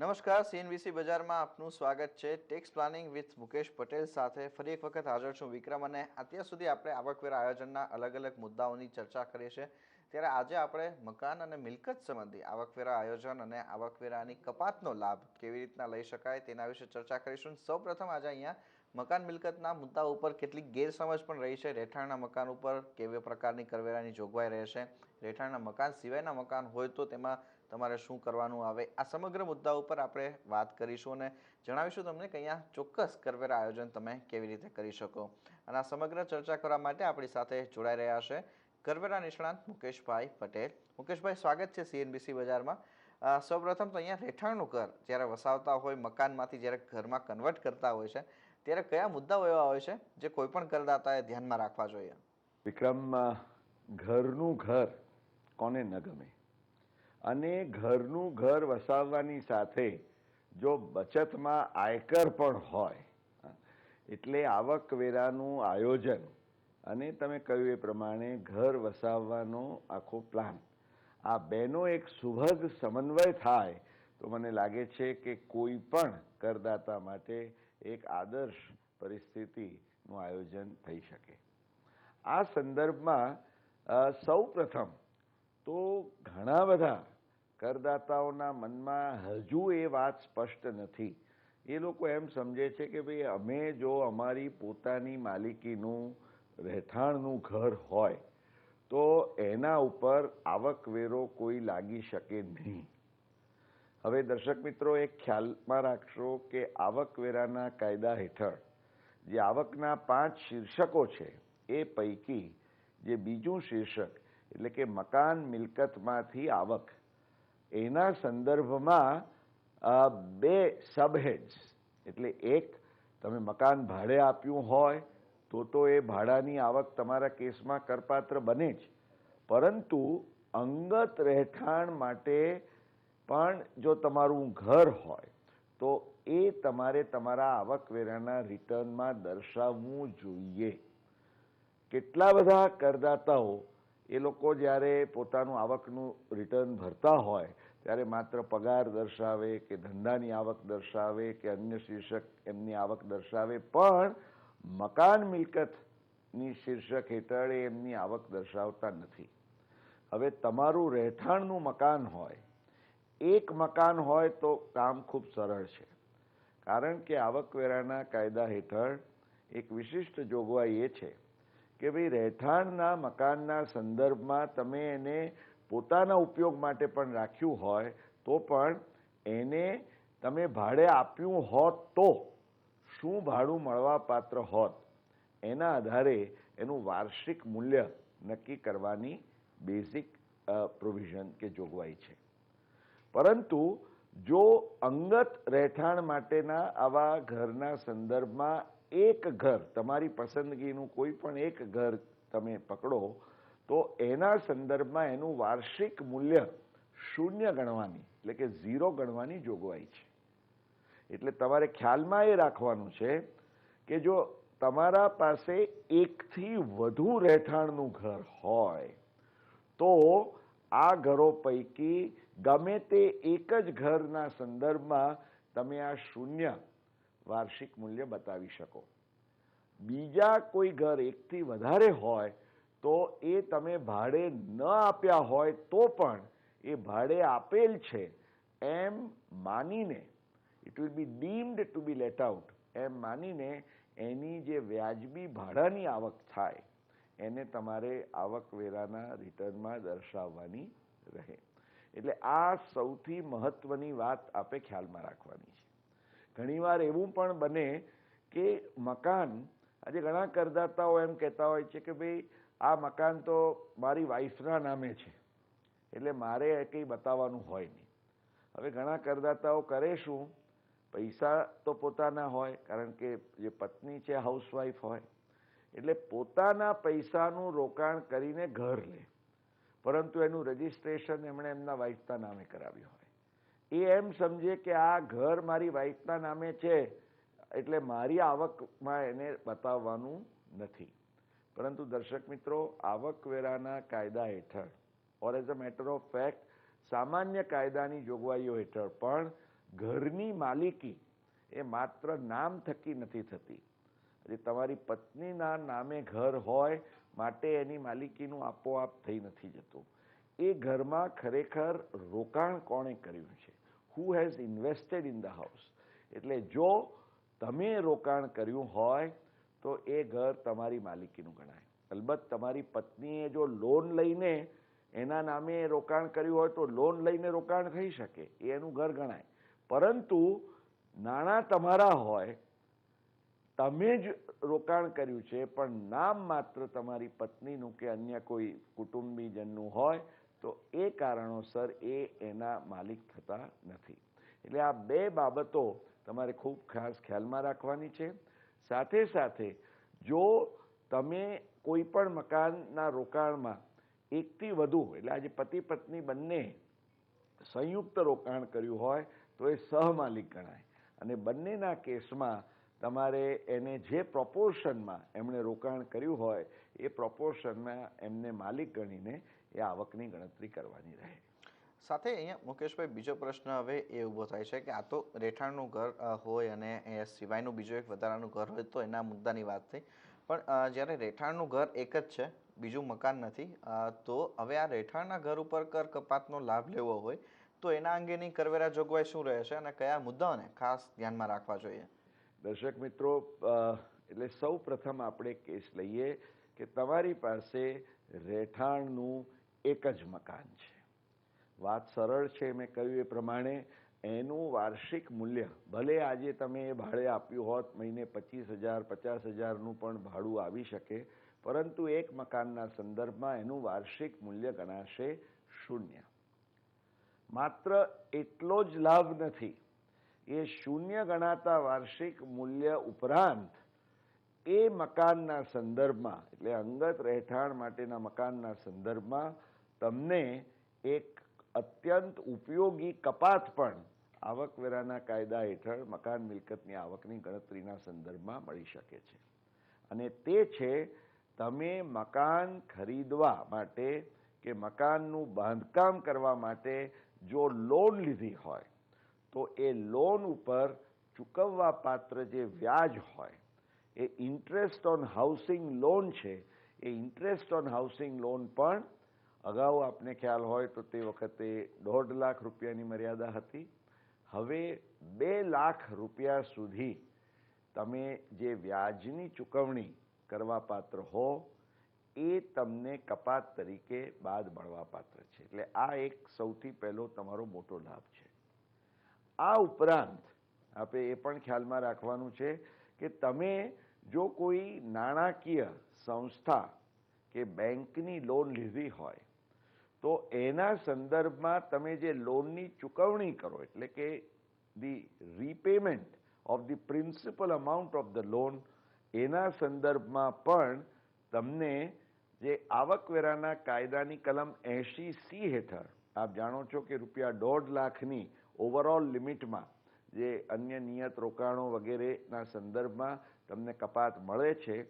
નમસ્કાર, સીએનબીસી બજારમાં આપનું સ્વાગત છે। Tax planning with Mukesh Patel સાથે ફરી એક વખત હાજર છું વિક્રમ, અને અત્યાર સુધી આપણે આવકવેરા આયોજનના અલગ અલગ મુદ્દાઓની ચર્ચા કરી છે। ત્યારે આજે આપણે મકાન અને મિલકત સંબંધી આવકવેરા આયોજન અને આવકવેરાની કપાતનો લાભ કેવી રીતના લઈ શકાય તેના વિશે ચર્ચા કરીશું। સૌપ્રથમ આજે અહીંયા મકાન મિલકતના મુદ્દા ઉપર કેટલીક ગેરસમજ પણ રહી છે। રહેઠાણના મકાન ઉપર કેવી પ્રકારની કરવેરાની જોગવાઈ રહેશે, રહેઠાણના મકાન સિવાયના મકાન હોય તો તેમાં તમારે શું કરવાનું આવે, આ સમગ્ર મુદ્દા ઉપર આપણે વાત કરીશું અને જણાવીશું તમને કે અહીંયા ચોક્કસ કરવેરા આયોજન તમે કેવી રીતે કરી શકો। અને આ સમગ્ર ચર્ચા કરવા માટે આપણી સાથે જોડાઈ રહ્યા છે કરવેરા નિષ્ણાંત મુકેશભાઈ પટેલ। મુકેશભાઈ, સ્વાગત છે સીએનબીસી બજારમાં। સૌપ્રથમ તો અહીંયા રહેઠાણનું ઘર જ્યારે વસાવતા હોય, મકાનમાંથી જ્યારે ઘરમાં કન્વર્ટ કરતા હોય છે ત્યારે કયા મુદ્દાઓ એવા હોય છે જે કોઈ પણ કરદાતાએ ધ્યાનમાં રાખવા જોઈએ? વિક્રમ, ઘરનું ઘર કોને ન ગમે, અને ઘરનું ઘર વસાવવાની સાથે જો બચતમાં આયકર પણ હોય એટલે આવકવેરાનું આયોજન અને તમે કહ્યું એ પ્રમાણે ઘર વસાવવાનો આખો પ્લાન, આ બેનો એક સુભગ સમન્વય થાય તો મને લાગે છે કે કોઈ પણ કરદાતા માટે એક આદર્શ પરિસ્થિતિનું આયોજન થઈ શકે। આ સંદર્ભમાં સૌ પ્રથમ તો ઘણા બધા કરદાતાઓના મનમાં હજુ એ વાત સ્પષ્ટ નથી। એ લોકો એમ સમજે છે કે ભાઈ અમે જો અમારી પોતાની માલિકીનું રહેઠાણનું ઘર હોય તો એના ઉપર આવકવેરો કોઈ લાગી શકે નહીં। હવે દર્શક મિત્રો, એક ખ્યાલમાં રાખશો કે આવકવેરાના કાયદા હેઠળ જે આવકના 5 શીર્ષકો છે એ પૈકી જે બીજું શીર્ષક એટલે કે મકાન મિલકતમાંથી આવક, એના સંદર્ભમાં 2 સબહેડ્સ, એટલે એક તમે મકાન ભાડે આપ્યું હોય તો એ ભાડાની આવક તમારા કેસમાં કરપાત્ર બને જ, પરંતુ અંગત રહેઠાણ માટે પણ જો તમારું ઘર હોય તો એ તમારે તમારા આવકવેરાના રિટર્નમાં દર્શાવવું જોઈએ। કેટલા બધા કરદાતાઓ એ લોકો જ્યારે પોતાનું આવકનું રિટર્ન ભરતા હોય ત્યારે માત્ર પગાર દર્શાવે કે ધંધાની આવક દર્શાવે કે અન્ય શીર્ષક એમની આવક દર્શાવે, પણ મકાન મિલકતની શીર્ષક હેઠળ એમની આવક દર્શાવતા નથી। હવે તમારું રહેઠાણનું મકાન હોય, એક મકાન હોય તો કામ ખૂબ સરળ છે, કારણ કે આવકવેરાના કાયદા હેઠળ એક વિશિષ્ટ જોગવાઈ એ છે કે ભાઈ રહેઠાણના મકાનના સંદર્ભમાં તમે એને પોતાના ઉપયોગ માટે પણ રાખ્યું હોય તો પણ એને તમે ભાડે આપ્યું હોત તો શું ભાડું મળવાપાત્ર હોત એના આધારે એનું વાર્ષિક મૂલ્ય નક્કી કરવાની બેઝિક પ્રોવિઝન કે જોગવાઈ છે। પરંતુ જો અંગત રહેઠાણ માટેના આવા ઘરના સંદર્ભમાં એક ઘર, તમારી પસંદગીનું કોઈ પણ એક ઘર તમે પકડો તો એના સંદર્ભમાં એનું વાર્ષિક મૂલ્ય 0 ગણવાની એટલે કે 0 ગણવાની જોગવાઈ છે। એટલે તમારે ખ્યાલમાં એ રાખવાનું છે કે જો તમારા પાસે એકથી વધુ રહેઠાણનું ઘર હોય તો આ ઘરો પૈકી ગમે તે એક જ ઘરના સંદર્ભમાં તમે આ 0 વાર્ષિક મૂલ્ય બતાવી શકો। બીજા કોઈ ઘર એકથી વધારે હોય તો એ તમે ભાડે ન આપ્યા હોય તો પણ એ ભાડે આપેલ છે એમ માનીને, it will be deemed to be let out એમ માનીને એની જે વ્યાજબી ભાડાની આવક થાય એને તમારે આવકવેરાના રિટર્નમાં દર્શાવવાની રહે। એટલે આ સૌથી મહત્વની વાત આપણે ખ્યાલમાં રાખવાની છે। ઘણીવાર એવું પણ બને કે મકાન, આજે ઘણા કરદાતાઓ એમ કહેતા હોય છે કે ભાઈ આ મકાન તો મારી વાઈફના નામે છે એટલે મારે કંઈ બતાવવાનું હોય નહીં। હવે ઘણા કરદાતાઓ કરે શું, પૈસા તો પોતાના હોય કારણ કે જે પત્ની છે હાઉસવાઈફ હોય એટલે પોતાના પૈસાનું રોકાણ કરીને ઘર લે, પરંતુ એનું રજિસ્ટ્રેશન એમણે એમના વાઈફના નામે કરાવ્યું હોય। એ એમ સમજે કે આ ઘર મારી વાઈફના નામે છે એટલે મારી આવકમાં એને બતાવવાનું નથી, પરંતુ દર્શક મિત્રો, આવકવેરાના કાયદા હેઠળ ઓર as a matter of fact સામાન્ય કાયદાની જોગવાઈઓ હેઠળ પણ ઘરની માલિકી એ માત્ર નામ થકી નથી થતી. તમારી પત્નીના નામે ઘર હોય માટે એની માલિકીનું આપોઆપ થઈ નથી જતું. એ ઘરમાં ખરેખર રોકાણ કોણે કર્યું છે, who has invested in the house. એટલે જો તમે રોકાણ કર્યું હોય તો એ ઘર તમારી માલિકીનું ગણાય. અલબત્ત તમારી પત્નીએ જો લોન લઈને એના નામે રોકાણ કર્યું હોય તો લોન લઈને રોકાણ થઈ શકે, એ એનું ઘર ગણાય. પરંતુ નાણાં તમારા હોય, તમે જ રોકાણ કર્યું છે પણ નામ માત્ર તમારી પત્નીનું કે અન્ય કોઈ કુટુંબીજનનું હોય તો એ કારણોસર એ એના માલિક થતા નથી. એટલે આ બે બાબતો તમારે ખૂબ ખાસ ખ્યાલમાં રાખવાની છે. સાથે સાથે જો તમે કોઈ પણ મકાનના રોકાણમાં એકથી વધુ, એટલે આજે પતિ પત્ની બંને સંયુક્ત રોકાણ કર્યું હોય તો એ સહમાલિક ગણાય. અને બંનેના કેસમાં તમારે એને જે પ્રોપોર્શનમાં એમણે રોકાણ કર્યું હોય એ પ્રોપોર્શનમાં એમને માલિક ગણીને એ આવકની ગણતરી કરવાની રહે. સાથે અહીંયા મુકેશભાઈ બીજો પ્રશ્ન હવે એ ઊભો થાય છે કે આ તો રહેઠાણનું ઘર હોય અને એ સિવાયનું બીજું એક વધારાનું ઘર હોય તો એના મુદ્દાની વાત થઈ, પણ જ્યારે રહેઠાણનું ઘર એક જ છે, બીજું મકાન નથી, તો હવે આ રહેઠાણના ઘર ઉપર કર કપાતનો લાભ લેવો હોય તો એના અંગેની કરવેરા જોગવાઈ શું રહે છે અને કયા મુદ્દાઓને ખાસ ધ્યાનમાં રાખવા જોઈએ? દર્શક મિત્રો, એટલે સૌ પ્રથમ આપણે કેસ લઈએ કે તમારી પાસે રહેઠાણનું એક જ મકાન છે. વાત સરળ છે, મેં કહ્યું એ પ્રમાણે એનું વાર્ષિક મૂલ્ય ભલે આજે તમે એ ભાડે આપ્યું હોત, મહિને 25,000 50,000નું પણ ભાડું આવી શકે, પરંતુ એક મકાનના સંદર્ભમાં એનું વાર્ષિક મૂલ્ય ગણાશે 0. માત્ર એટલો જ લાભ નથી, એ 0 ગણાતા વાર્ષિક મૂલ્ય ઉપરાંત એ મકાનના સંદર્ભમાં, એટલે અંગત રહેઠાણ માટેના મકાનના સંદર્ભમાં તમને એક અત્યંત ઉપયોગી કપાત પણ આવકવેરાના કાયદા હેઠળ મકાન મિલકતની આવકની ગણતરીના સંદર્ભમાં મળી શકે છે. અને તે છે, તમે મકાન ખરીદવા માટે કે મકાનનું બાંધકામ કરવા માટે જો લોન લીધી હોય તો એ લોન ઉપર ચૂકવવા પાત્ર જે વ્યાજ હોય એ ઇન્ટરેસ્ટ ઓન હાઉસિંગ લોન છે. એ ઇન્ટરેસ્ટ ઓન હાઉસિંગ લોન પણ અગાઉ આપને ખ્યાલ હોય તો તે વખતે 1.5 લાખ રૂપિયાની મર્યાદા હતી. હવે 2 લાખ રૂપિયા સુધી તમે જે વ્યાજની ચૂકવણી કરવા પાત્ર હો એ તમને કપાત તરીકે બાદ મળવા પાત્ર છે. એટલે આ એક સૌથી પહેલો તમારો મોટો લાભ છે. આ ઉપરાંત આપણે એ પણ ખ્યાલમાં રાખવાનું છે કે તમે જો કોઈ નાણાકીય સંસ્થા કે બેંકની લોન લીધી હોય તો એના સંદર્ભમાં તમે જે લોનની ચૂકવણી કરો, એટલે કે the repayment of the principal amount of the loan, એના સંદર્ભમાં પણ તમને જે આવકવેરાના કાયદાની કલમ 80C હેઠળ આપ જાણો છો કે ₹1.5 લાખની ઓવરઓલ લિમિટમાં જે અન્ય નિયત રોકાણો વગેરેના સંદર્ભમાં તમને કપાત મળે છે,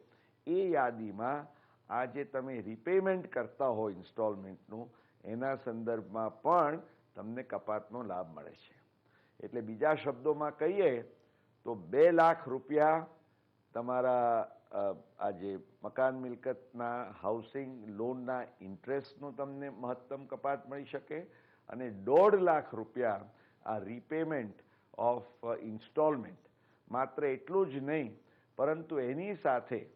એ યાદીમાં આ જે તમે રીપેમેન્ટ કરતા હો ઇન્સ્ટોલમેન્ટનું એના સંદર્ભમાં પણ તમને કપાતનો લાભ મળે છે. એટલે બીજા શબ્દોમાં કહીએ તો 2 લાખ રૂપિયા તમારા આ જે મકાન મિલકતના હાઉસિંગ લોનના ઇન્ટરેસ્ટનું તમને મહત્તમ કપાત મળી શકે અને 1.5 લાખ રૂપિયા આ રીપેમેન્ટ ઓફ ઇન્સ્ટોલમેન્ટ. માત્ર એટલું જ નહીં, પરંતુ એની સાથે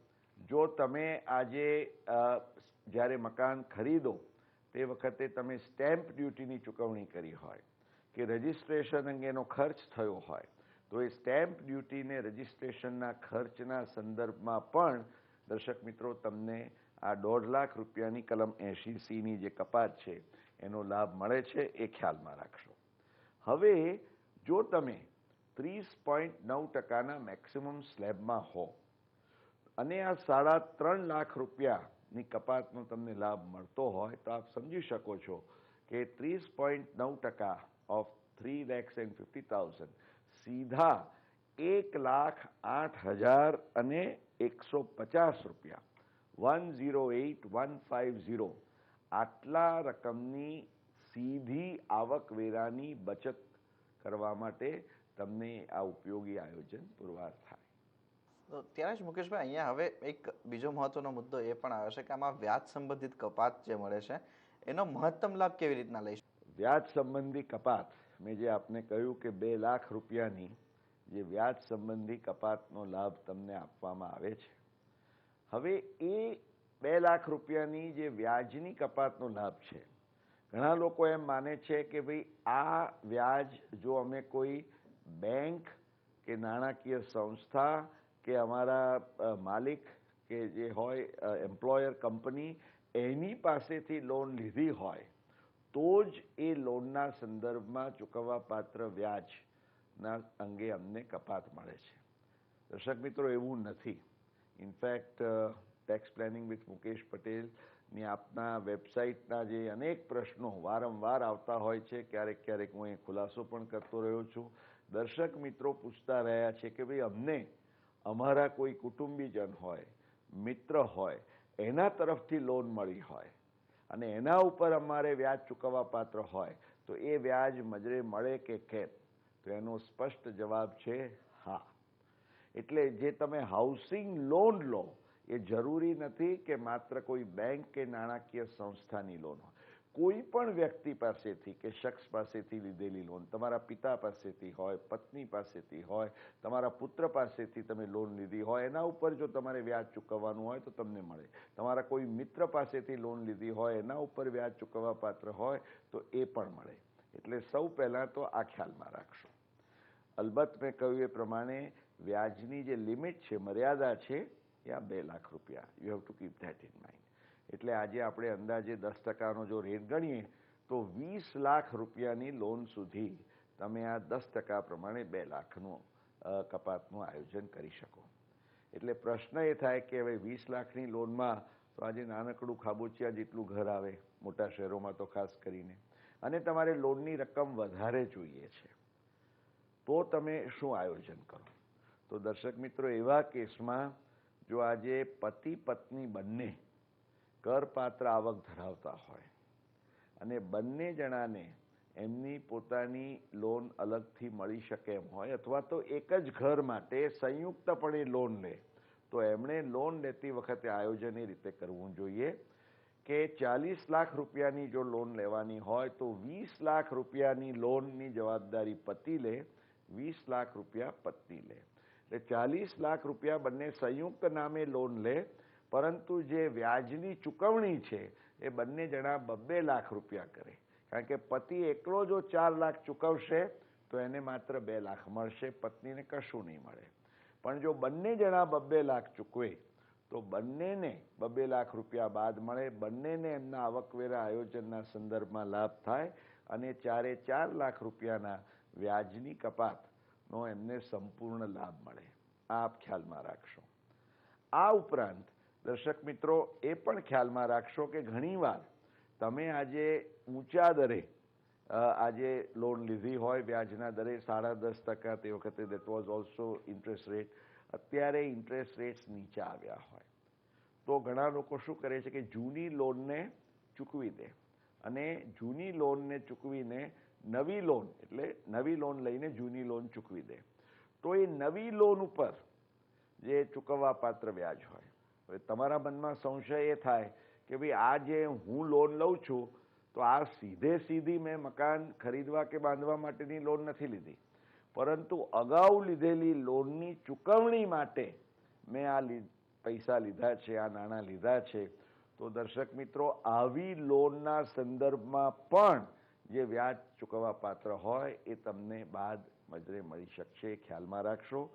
જો તમે આજે જ્યારે મકાન ખરીદો તે વખતે તમે સ્ટેમ્પ ડ્યુટીની ચૂકવણી કરી હોય કે રજિસ્ટ્રેશન અંગેનો ખર્ચ થયો હોય તો એ સ્ટેમ્પ ડ્યુટીને રજિસ્ટ્રેશનના ખર્ચના સંદર્ભમાં પણ દર્શક મિત્રો તમને આ 1.5 લાખ રૂપિયાની કલમ 80C જે કપાત છે એનો લાભ મળે છે, એ ખ્યાલમાં રાખશો. હવે જો તમે 30.9%ના મેક્સિમમ સ્લેબમાં હો અને આ 3.5 લાખ રૂપિયાની કપાતનો તમને લાભ મળતો હોય તો આપ સમજી શકો છો કે 30.9% ઓફ 3,50,000 સીધા 1,08,150 રૂપિયા, 108,150, આટલા રકમની સીધી આવકવેરાની બચત કરવા માટે તમને આ ઉપયોગી આયોજન પુરવાર થાય. તો ત્યારે જ મુકેશભાઈ અહીંયા હવે એક બીજો મહત્વનો મુદ્દો એ પણ આવે છે કે આમાં વ્યાજ સંબંધિત કપાત જે મળે છે એનો મહત્તમ લાભ કેવી રીતના લઈ શકાય? વ્યાજ સંબંધી કપાત, મેં જે આપને કહ્યું કે 2 લાખ રૂપિયાની જે વ્યાજ સંબંધી કપાતનો લાભ તમને આપવામાં આવે છે, હવે એ 2 લાખ રૂપિયાની જે વ્યાજની કપાતનો લાભ છે, ઘણા લોકો એમ માને છે કે ભાઈ આ વ્યાજ જો અમે કોઈ બેંક કે નાણાકીય સંસ્થા કે અમારા માલિક કે જે હોય એમ્પ્લોયર કંપની એની પાસેથી લોન લીધી હોય તો જ એ લોનના સંદર્ભમાં ચૂકવવા પાત્ર વ્યાજના અંગે અમને કપાત મળે છે. દર્શક મિત્રો, એવું નથી. In fact tax planning with Mukesh પટેલની આપના વેબસાઇટના જે અનેક પ્રશ્નો વારંવાર આવતા હોય છે, ક્યારેક ક્યારેક હું એ ખુલાસો પણ કરતો રહ્યો છું. દર્શક મિત્રો પૂછતા રહ્યા છે કે ભાઈ અમને અમારા કોઈ કુટુંબીજન હોય, મિત્ર હોય, એના તરફથી લોન મળી હોય અને એના ઉપર અમારે વ્યાજ ચૂકવવા પાત્ર હોય તો એ વ્યાજ મજરે મળે કે કેમ? તો એનો સ્પષ્ટ જવાબ છે હા. એટલે જે તમે હાઉસિંગ લોન લો એ જરૂરી નથી કે માત્ર કોઈ બેંક કે નાણાકીય સંસ્થાની લોન હોય. કોઈ પણ વ્યક્તિ પાસેથી કે શખ્સ પાસેથી લીધેલી લોન, તમારા પિતા પાસેથી હોય, પત્ની પાસેથી હોય, તમારા પુત્ર પાસેથી તમે લોન લીધી હોય, એના ઉપર જો તમારે વ્યાજ ચૂકવવાનું હોય તો તમને મળે. તમારા કોઈ મિત્ર પાસેથી લોન લીધી હોય, એના ઉપર વ્યાજ ચૂકવવા પાત્ર હોય તો એ પણ મળે. એટલે સૌ પહેલાં તો આ ખ્યાલમાં રાખશો. અલબત્ત મેં કહ્યું એ પ્રમાણે વ્યાજની જે લિમિટ છે, મર્યાદા છે, એ આ 2 લાખ રૂપિયા. You have to keep that in mind. એટલે આજે આપણે અંદાજે 10% જો રેટ ગણીએ તો 20 લાખ રૂપિયાની લોન સુધી તમે આ 10% પ્રમાણે 2 લાખનું કપાતનું આયોજન કરી શકો. એટલે પ્રશ્ન એ થાય કે હવે 20 લાખની લોનમાં તો આજે નાનકડું ખાબોચિયા જેટલું ઘર આવે, મોટા શહેરોમાં તો ખાસ કરીને, અને તમારે લોનની રકમ વધારે જોઈએ છે, તો તમે શું આયોજન કરો? તો દર્શક મિત્રો, એવા કેસમાં જો આજે પતિ પત્ની બંને કરપાત્ર આવક ધરાવતા હોય અને બંને જણાને એમની પોતાની લોન અલગથી મળી શકે એમ હોય અથવા તો એક જ ઘર માટે સંયુક્તપણે લોન લે તો એમણે લોન લેતી વખતે આયોજન એ રીતે કરવું જોઈએ કે 40 લાખ રૂપિયાની જો લોન લેવાની હોય તો 20 લાખ રૂપિયાની લોનની જવાબદારી પતિ લે, 20 લાખ રૂપિયા પત્ની લે. એટલે 40 લાખ રૂપિયા બંને સંયુક્ત નામે લોન લે, પરંતુ જે વ્યાજની ચૂકવણી છે એ બંને જણા 2 લાખ રૂપિયા કરે. કારણ કે પતિ એકલો જો 4 લાખ ચૂકવશે તો એને માત્ર 2 લાખ મળશે, પત્નીને કશું નહીં મળે. પણ જો બંને જણા 2 લાખ ચૂકવે તો બંનેને 2 લાખ રૂપિયા બાદ મળે, બંનેને એમના આવકવેરા આયોજનના સંદર્ભમાં લાભ થાય અને 4 લાખ રૂપિયાના વ્યાજની કપાતનો એમને સંપૂર્ણ લાભ મળે. આપ ખ્યાલમાં રાખશો. આ ઉપરાંત દર્શક મિત્રો એ પણ ખ્યાલમાં રાખશો કે ઘણીવાર તમે આજે ઊંચા દરે આજે લોન લીધી હોય, વ્યાજના દરે 10.5%, તે વખતે that was also interest rate, અત્યારે ઇન્ટરેસ્ટ રેટ્સ નીચે આવ્યા હોય તો ઘણા લોકો શું કરે છે કે જૂની લોનને ચૂકવી દે અને જૂની લોનને ચૂકવીને નવી લોન, એટલે નવી લોન લઈને જૂની લોન ચૂકવી દે. તો એ નવી લોન ઉપર જે ચૂકવવા પાત્ર વ્યાજ હોય, હવે તમારા મનમાં સંશય એ થાય કે ભાઈ આ જે હું લોન લઉં છું તો આ સીધી મેં મકાન ખરીદવા કે બાંધવા માટેની લોન નથી લીધી, પરંતુ અગાઉ લીધેલી લોનની ચૂકવણી માટે મેં આ પૈસા લીધા છે, આ નાણાં લીધા છે. તો દર્શક મિત્રો, આવી લોનના સંદર્ભમાં પણ જે વ્યાજ ચૂકવવા પાત્ર હોય એ તમને બાદ મજરે મળી શકશે. ખ્યાલમાં રાખશો.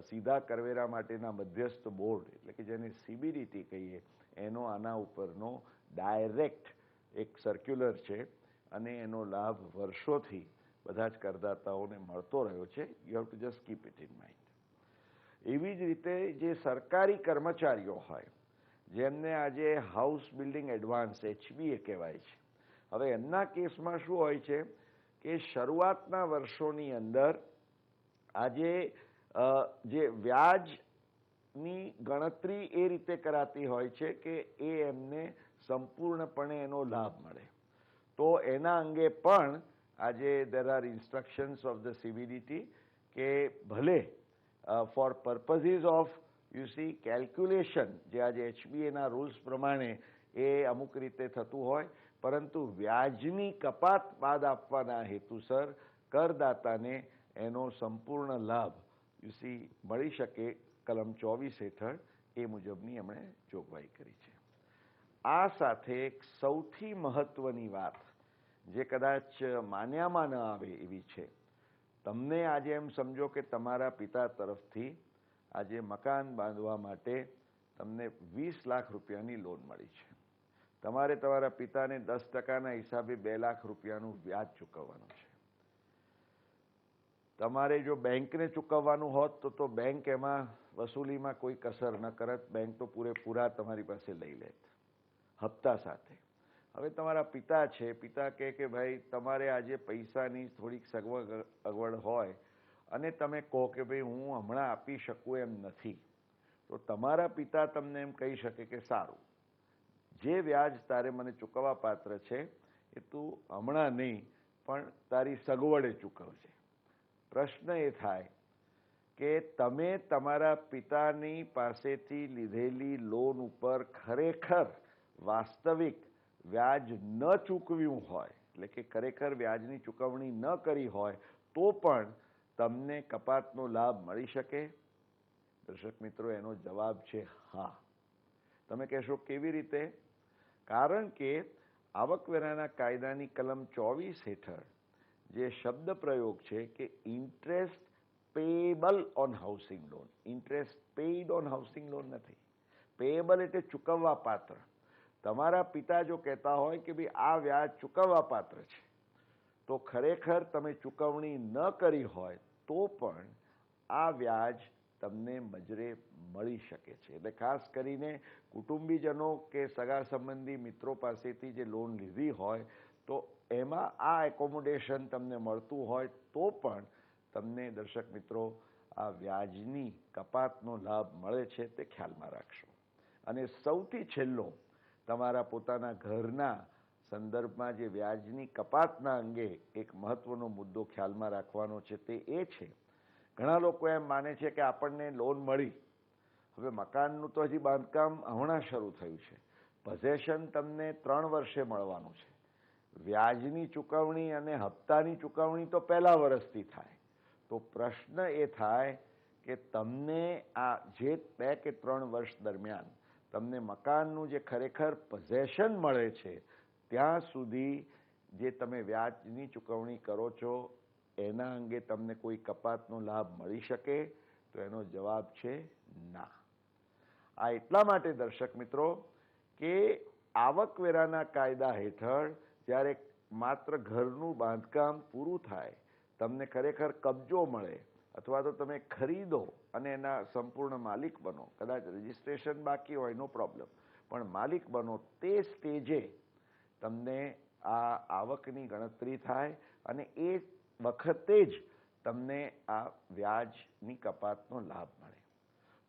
સીધા કરવેરા માટેના મધ્યસ્થ બોર્ડ, એટલે કે જેને CBDT કહીએ, એનો આના ઉપરનો ડાયરેક્ટ એક સર્ક્યુલર છે અને એનો લાભ વર્ષોથી બધા જ કરદાતાઓને મળતો રહ્યો છે. You have to just keep it in mind. એવી જ રીતે જે સરકારી કર્મચારીઓ હોય જેમને આજે હાઉસ બિલ્ડિંગ એડવાન્સ HBA કહેવાય છે, હવે એમના કેસમાં શું હોય છે કે શરૂઆતના વર્ષોની અંદર આજે જે વ્યાજની ગણતરી એ રીતે કરાતી હોય છે કે એ એમને સંપૂર્ણપણે એનો લાભ મળે. તો એના અંગે પણ આજે there are instructions of the CBDT કે ભલે for purposes of U C calculation જે આજે HBAના રૂલ્સ પ્રમાણે એ અમુક રીતે થતું હોય, પરંતુ વ્યાજની કપાત બાદ આપવાના હેતુસર કરદાતાને એનો સંપૂર્ણ લાભ યુ સી મળી શકે કલમ 24 હેઠળ એ મુજબની એમણે જોગવાઈ કરી છે. આ સાથે એક સૌથી મહત્વની વાત જે કદાચ માન્યામાં ન આવે એવી છે, તમને આજે એમ સમજો કે તમારા પિતા તરફથી આજે મકાન બાંધવા માટે તમને 20 લાખ રૂપિયાની લોન મળી છે. તમારે તમારા પિતાને 10%ના હિસાબે 2 લાખ રૂપિયાનું વ્યાજ ચૂકવવાનું છે. તમારે જો બેંકને ચૂકવવાનું હોત તો બેંક એમાં વસૂલીમાં કોઈ કસર ન કરત, બેંક તો પૂરેપૂરા તમારી પાસે લઈ લેત હપ્તા સાથે. હવે તમારા પિતા છે, પિતા કહે કે ભાઈ તમારે આજે પૈસાની થોડીક સગવડ હોય અને તમે કહો કે ભાઈ હું હમણાં આપી શકું એમ નથી, તો તમારા પિતા તમને એમ કહી શકે કે સારું, જે વ્યાજ તારે મને ચૂકવવા પાત્ર છે એ તું હમણાં નહીં પણ તારી સગવડે ચૂકવજે. પ્રશ્ન એ થાય કે તમે તમારા પિતાની પાસેથી લીધેલી લોન ઉપર ખરેખર વાસ્તવિક વ્યાજ ન ચૂકવ્યું હોય, એટલે કે ખરેખર વ્યાજની ચૂકવણી ન કરી હોય તો પણ તમને કપાતનો લાભ મળી શકે? દર્શક મિત્રો, એનો જવાબ છે હા. તમે કહેશો કેવી રીતે? કારણ કે આવકવેરાના કાયદાની કલમ 24 હેઠળ જે શબ્દ પ્રયોગ છે કે interest payable on housing loan, interest paid on housing loan નથી. પેએબલ એટલે ચૂકવવા પાત્ર. તમારા પિતા જો કહેતા હોય કે ભાઈ આ વ્યાજ ચૂકવવા પાત્ર છે, તો ખરેખર તમે ચૂકવણી ન કરી હોય તો પણ આ વ્યાજ તમને મજરે મળી શકે છે. એટલે ખાસ કરીને કુટુંબીજનો કે સગા સંબંધી મિત્રો પાસેથી જે લોન લીધી હોય તો એમાં આ એકોમોડેશન તમને મળતું હોય તો પણ તમને દર્શક મિત્રો આ વ્યાજની કપાતનો લાભ મળે છે, તે ખ્યાલમાં રાખશો. અને સૌથી છેલ્લો તમારા પોતાના ઘરના સંદર્ભમાં જે વ્યાજની કપાતના અંગે એક મહત્વનો મુદ્દો ખ્યાલમાં રાખવાનો છે તે એ છે, ઘણા લોકો એમ માને છે કે આપણને લોન મળી, હવે મકાનનું તો હજી બાંધકામ હમણાં શરૂ થયું છે, પોઝેશન તમને 3 વર્ષે મળવાનું છે, વ્યાજની ચૂકવણી અને હપ્તાની ચૂકવણી તો પહેલા વર્ષથી થાય. તો પ્રશ્ન એ થાય કે તમને આ જે 2 કે 3 વર્ષ દરમિયાન તમને મકાનનું જે ખરેખર પોઝેશન મળે છે ત્યાં સુધી જે તમે વ્યાજની ચૂકવણી કરો છો એના અંગે તમને કોઈ કપાતનો લાભ મળી શકે? તો એનો જવાબ છે ના. આ એટલા માટે દર્શક મિત્રો કે આવકવેરાના કાયદા હેઠળ જ્યારે માત્ર ઘરનું બાંધકામ પૂરું થાય, તમને ખરેખર કબજો મળે અથવા તો તમે ખરીદો અને એના સંપૂર્ણ માલિક બનો, કદાચ રજિસ્ટ્રેશન બાકી હોય નો પ્રોબ્લેમ, પણ માલિક બનો તે સ્ટેજે તમને આ આવકની ગણતરી થાય અને એ વખતે જ તમને આ વ્યાજની કપાતનો લાભ મળે.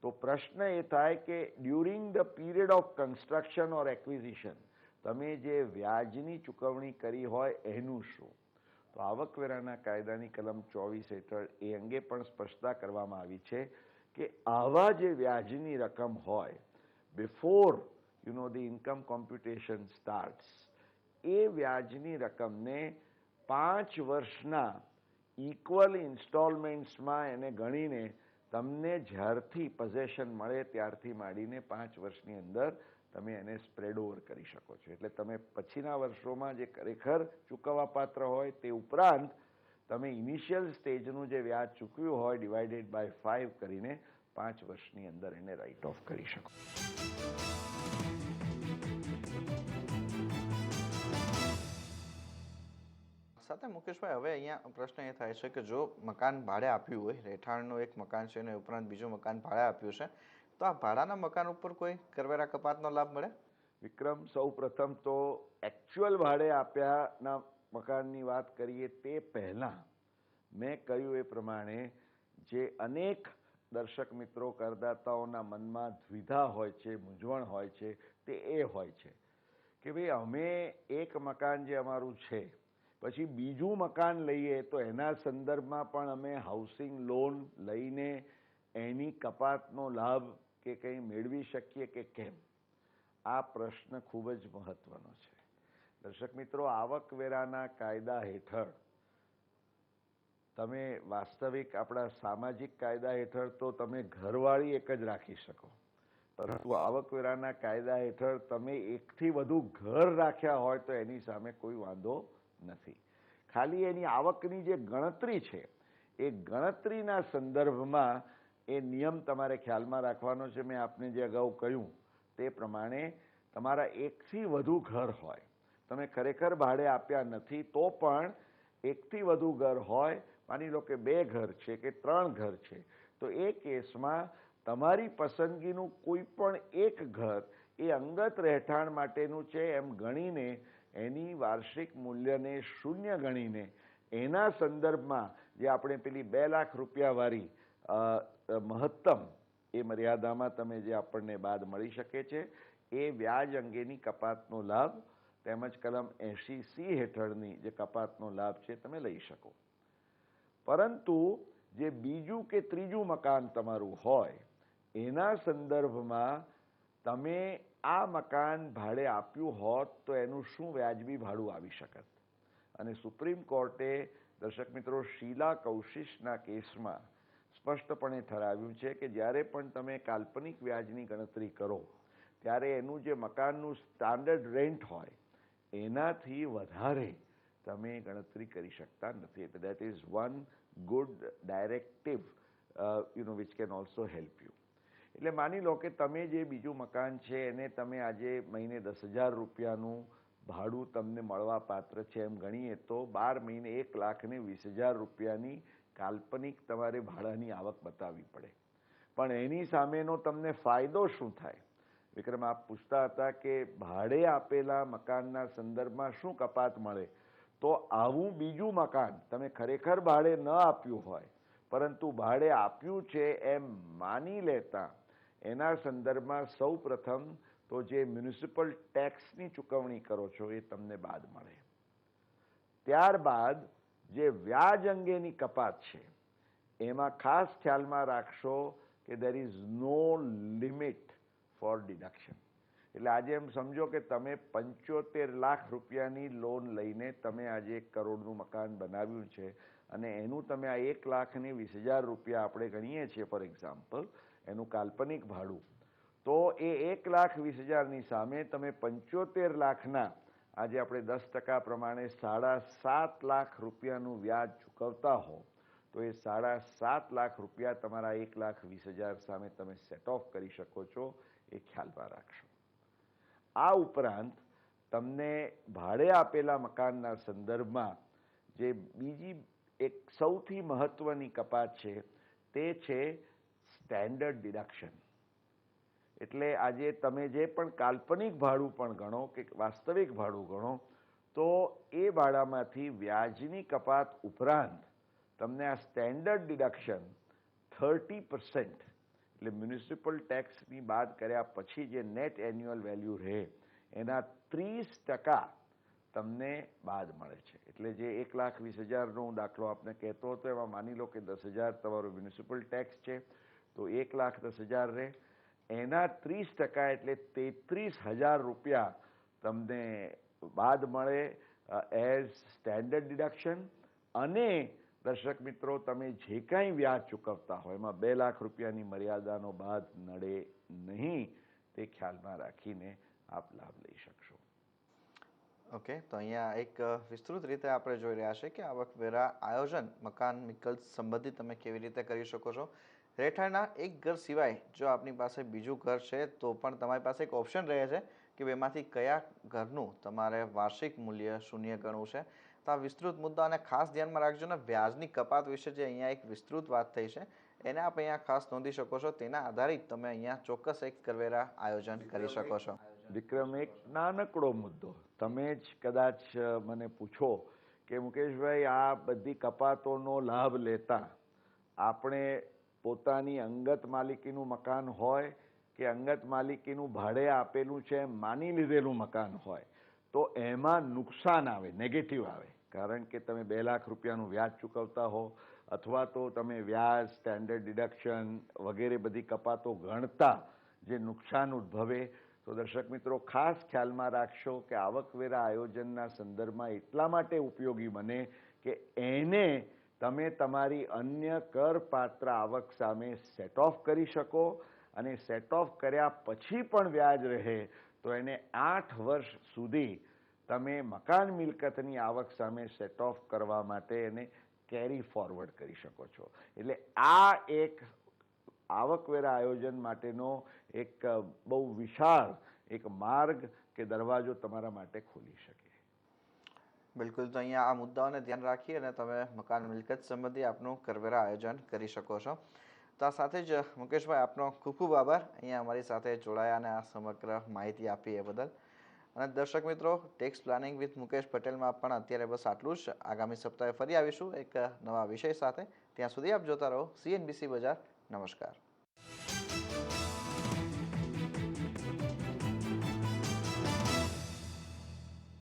તો પ્રશ્ન એ થાય કે during the period of construction or acquisition તમે જે વ્યાજની ચૂકવણી કરી હોય એનું શું? તો આવકવેરાના કાયદાની કલમ 24 હેઠળ એ અંગે પણ સ્પષ્ટતા કરવામાં આવી છે કે આવા જે વ્યાજની રકમ હોય before the income computation starts, એ વ્યાજની રકમને 5 વર્ષના ઇક્વલ ઇન્સ્ટોલમેન્ટ્સમાં એને ગણીને તમને જ્યારથી પોઝેશન મળે ત્યારથી માંડીને 5 વર્ષની અંદર તમે એને સ્પ્રેડ ઓવર કરી શકો છો. એટલે તમે પછીના વર્ષોમાં જે ખરેખર ચૂકવવા પાત્ર હોય તે ઉપરાંત તમે ઇનિશિયલ સ્ટેજનું જે વ્યાજ ચૂકવ્યું હોય ડિવાઇડેડ બાય 5 કરીને 5 વર્ષની અંદર એને રાઇટ ઓફ કરી શકો. સાથે મુકેશભાઈ, હવે અહીંયા પ્રશ્ન એ થાય છે કે જો મકાન ભાડે આપ્યું હોય, રહેઠાણનું એક મકાન છે અને ઉપરાંત બીજું મકાન ભાડે આપ્યું છે, તો આ ભાડાના મકાન ઉપર કોઈ કરવેરા કપાતનો લાભ મળે? વિક્રમ, સૌ પ્રથમ તો એકચ્યુઅલ ભાડે આપ્યાના મકાનની વાત કરીએ તે પહેલાં મેં કહ્યું એ પ્રમાણે જે અનેક દર્શક મિત્રો કરદાતાઓના મનમાં દ્વિધા હોય છે, મૂંઝવણ હોય છે, તે એ હોય છે કે ભાઈ અમે એક મકાન જે અમારું છે પછી બીજું મકાન લઈએ તો એના સંદર્ભમાં પણ અમે હાઉસિંગ લોન લઈને એની કપાતનો લાભ કે કંઈ મેળવી શકીએ કે કેમ, આ પ્રશ્ન ખૂબ જ મહત્વનો છે. દર્શક મિત્રો, આવકવેરાના કાયદા હેઠળ તમે વાસ્તવિક આપણા સામાજિક કાયદા હેઠળ તો તમે ઘરવાળી એક જ રાખી શકો, પરંતુ આવકવેરાના કાયદા હેઠળ તમે એકથી વધુ ઘર રાખ્યા હોય તો એની સામે કોઈ વાંધો નથી. ખાલી એની આવકની જે ગણતરી છે એ ગણતરીના સંદર્ભમાં એ નિયમ તમારે ખ્યાલમાં રાખવાનો છે. મેં આપને જે અગાઉ કહ્યું તે પ્રમાણે તમારા એકથી વધુ ઘર હોય, તમે ખરેખર ભાડે આપ્યા નથી તો પણ એકથી વધુ ઘર હોય, માની લો કે 2 ઘર છે કે 3 ઘર છે, તો એ કેસમાં તમારી પસંદગીનું કોઈ પણ એક ઘર એ અંગત રહેઠાણ માટેનું છે એમ ગણીને એની વાર્ષિક મૂલ્યને શૂન્ય ગણીને એના સંદર્ભમાં જે આપણે પેલી 2 લાખ રૂપિયાવાળી મહત્તમ એ મર્યાદામાં તમે જે આપણને બાદ મળી શકે છે એ વ્યાજ અંગેની કપાતનો લાભ તેમજ કલમ 80C હેઠળની જે કપાતનો લાભ છે તમે લઈ શકો. પરંતુ જે બીજું કે ત્રીજું મકાન તમારું હોય એના સંદર્ભમાં તમે આ મકાન ભાડે આપ્યું હોત તો એનું શું વ્યાજબી ભાડું આવી શકત? અને સુપ્રીમ કોર્ટે દર્શક મિત્રો શીલા કૌશિશના કેસમાં સ્પષ્ટપણે ઠરાવ્યું છે કે જ્યારે પણ તમે કાલ્પનિક વ્યાજની ગણતરી કરો ત્યારે એનું જે મકાનનું સ્ટાન્ડર્ડ રેન્ટ હોય એનાથી વધારે તમે ગણતરી કરી શકતા નથી. That is one good directive which can also help you. એટલે માની લો કે તમે જે બીજું મકાન છે એને તમે આજે મહિને 10,000 રૂપિયાનું ભાડું તમને મળવા પાત્ર છે એમ ગણીએ તો 12 મહિને 1,20,000 રૂપિયાની કાલ્પનિક તમારે ભાડાની આવક બતાવવી પડે. પણ એની સામેનો તમને ફાયદો શું થાય? વિક્રમ, આપ પૂછતા હતા કે ભાડે આપેલા મકાનના સંદર્ભમાં શું કપાત મળે. તો આવું બીજું મકાન તમે ખરેખર ભાડે ન આપ્યું હોય પરંતુ ભાડે આપ્યું છે એમ માની લેતા એના સંદર્ભમાં સૌ પ્રથમ તો જે મ્યુનિસિપલ ટેક્સની ચૂકવણી કરો છો એ તમને બાદ મળે. ત્યારબાદ જે વ્યાજ અંગેની કપાત છે એમાં ખાસ ખ્યાલમાં રાખશો કે there is no limit for deduction. એટલે આજે એમ સમજો કે તમે 75 લાખ રૂપિયાની લોન લઈને તમે આજે 1 કરોડનું મકાન બનાવ્યું છે અને એનું તમે આ 1,20,000 રૂપિયા આપણે ગણીએ છીએ ફોર એક્ઝામ્પલ એનું કાલ્પનિક ભાડું, તો એ 1,20,000ની સામે તમે 75 લાખના આજે આપણે 10% પ્રમાણે 7.5 લાખ રૂપિયાનું વ્યાજ ચૂકવતા હો તો એ 7.5 લાખ રૂપિયા તમારા 1,20,000 સામે તમે સેટ ઓફ કરી શકો છો, એ ખ્યાલમાં રાખશો. આ ઉપરાંત તમને ભાડે આપેલા મકાનના સંદર્ભમાં જે બીજી એક સૌથી મહત્વની કપાત છે તે છે સ્ટેન્ડર્ડ ડિડક્શન. એટલે આજે તમે જે પણ કાલ્પનિક ભાડું પણ ગણો કે વાસ્તવિક ભાડું ગણો તો એ ભાડામાંથી વ્યાજની કપાત ઉપરાંત તમને આ સ્ટેન્ડર્ડ ડિડક્શન 30% એટલે મ્યુનિસિપલ ટેક્સની બાદ કર્યા પછી જે નેટ એન્યુઅલ વેલ્યુ રહે એના 30% તમને બાદ મળે છે. એટલે જે 1,20,000નો હું દાખલો આપને કહેતો હતો એમાં માની લો કે 10,000 તમારો મ્યુનિસિપલ ટેક્સ છે તો 1,10,000 રહે, એના 30% એટલે 33,000 રૂપિયા તમને બાદ મળે એઝ સ્ટેન્ડર્ડ ડિડક્શન. અને દર્શક મિત્રો, તમે જે કાંઈ વ્યાજ ચૂકવતા હોય એમાં 2 લાખ રૂપિયાની મર્યાદાનો બાદ નડે નહીં, તે ખ્યાલમાં રાખીને આપ લાભ લઈ શકશો. ઓકે, તો અહીંયા એક વિસ્તૃત રીતે આપણે જોઈ રહ્યા છે કે આવકવેરા આયોજન મકાન મિલકત સંબંધિત તમે કેવી રીતે કરી શકો છો. રહેઠાણના એક ઘર સિવાય જો આપની પાસે બીજું ઘર છે તો પણ તમારી પાસે એક ઓપ્શન રહે છે કે બેમાંથી કયા ઘરનું તમારે વાર્ષિક મૂલ્ય શૂન્ય ગણવું છે. તો આ વિસ્તૃત મુદ્દા અને ખાસ ધ્યાનમાં રાખજો ને વ્યાજની કપાત વિશે જે અહીંયા એક વિસ્તૃત વાત થઈ છે એને આપ અહીંયા ખાસ નોંધી શકો છો. તેના આધારિત તમે અહીંયા ચોક્કસ એક કરવેરા આયોજન કરી શકો છો. વિક્રમ, એક નાનકડો મુદ્દો તમે જ કદાચ મને પૂછો કે મુકેશભાઈ આ બધી કપાતોનો લાભ લેતા આપણે પોતાની અંગત માલિકીનું મકાન હોય કે અંગત માલિકીનું ભાડે આપેલું છે માની લીધેલું મકાન હોય તો એમાં નુકસાન આવે, નેગેટિવ આવે, કારણ કે તમે 2 લાખ રૂપિયાનું વ્યાજ ચૂકવતા હો અથવા તો તમે વ્યાજ, સ્ટેન્ડર્ડ ડિડક્શન વગેરે બધી કપાતો ગણતા જે નુકસાન ઉદ્ભવે, તો દર્શક મિત્રો ખાસ ખ્યાલમાં રાખશો કે આવકવેરા આયોજનના સંદર્ભમાં એટલા માટે ઉપયોગી બને કે એને તમે તમારી અન્ય કરપાત્ર આવક સામે સેટ ઓફ કરી શકો અને સેટ ઓફ કર્યા પછી પણ વ્યાજ રહે તો એને 8 વર્ષ સુધી તમે મકાન મિલકતની આવક સામે સેટ ઓફ કરવા માટે એને કેરી ફોરવર્ડ કરી શકો છો. એટલે આ એક આવકવેરા આયોજન માટેનો એક બહુ વિશાળ એક માર્ગ કે દરવાજો તમારા માટે ખોલી શકે. બિલકુલ, તો અહીંયા આ મુદ્દાઓને ધ્યાન રાખી અને તમે મકાન મિલકત સંબંધી આપનું કરવેરા આયોજન કરી શકો છો. તો આ સાથે જ મુકેશભાઈ, આપનો ખૂબ ખૂબ આભાર અહીંયા અમારી સાથે જોડાયા અને આ સમગ્ર માહિતી આપી એ બદલ. અને દર્શક મિત્રો, ટેક્સ પ્લાનિંગ વિથ મુકેશ પટેલમાં પણ અત્યારે બસ આટલું જ. આગામી સપ્તાહે ફરી આવીશું એક નવા વિષય સાથે. ત્યાં સુધી આપ જોતા રહો CNBC બજાર. નમસ્કાર.